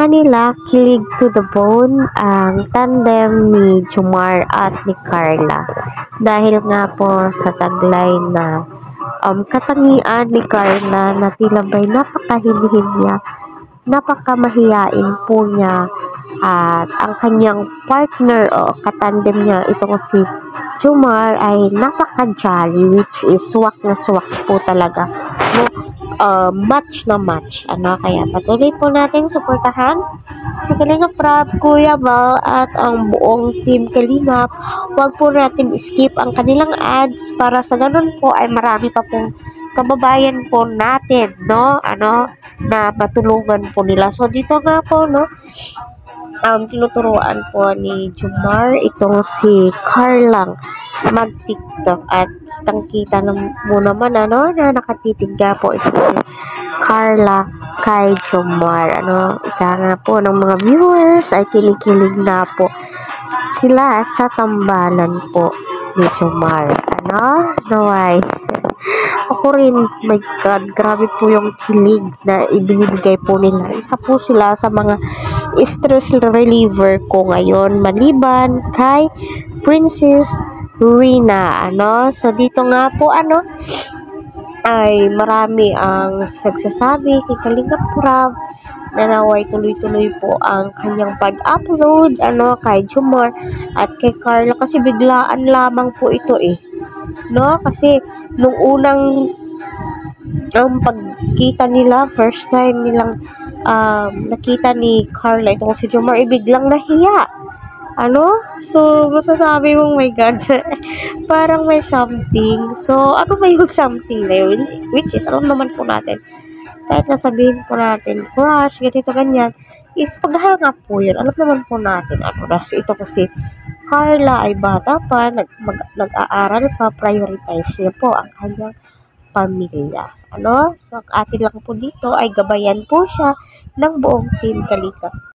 kanila, kilig to the bone ang tandem ni Jomar at ni Carla. Dahil nga po sa taglay na katangian ni Carla na tila ba'y napakahinhin niya, napakamahiyain po niya, at ang kanyang partner o katandem niya, itong si Jomar, ay napaka-jolly, which is swak na swak po talaga. No? Match na match. Kaya patuloy po natin suportahan si Kalingap Rab, Kuya Val, at ang buong Team Kalingap. Huwag po natin skip ang kanilang ads para sa ganun po ay marami pa pong kababayan po natin, no? Na matulungan po nila. So, dito nga po, no? Tinuturuan po ni Jomar itong si Carlang mag-TikTok, at kitang-kita mo naman na nakatitig nga po ito si Carla kay Jomar. Ika nga po ng mga viewers ay kinikilig na po sila sa tambalan po ni Jomar. Naway. Ako rin, my God, grabe po yung kilig na ibinibigay po nila. Isa po sila sa mga stress reliever ko ngayon, maliban kay Princess Rina. So, dito nga po, ay marami ang nagsasabi kay Kalingap Rab na naway tuloy-tuloy po ang kanyang pag-upload, kay Jomar at kay Carla, kasi biglaan lamang po ito kasi nung unang pagkita nila, first time nilang nakita ni Carla itong si Jomar, biglang nahiya. So, masasabi mong, my God, parang may something. So, ano ba yung something na yun? Which is, alam naman po natin, kahit nasabihin po natin, crush, ganito, ganyan, is paghanga po yun. Alam naman po natin, so, ito kasi, Carla ay bata pa, nag-aaral pa, prioritize niya po ang kanyang pamilya. So, ang atin lang po dito ay gabayan po siya ng buong Team Kalingap.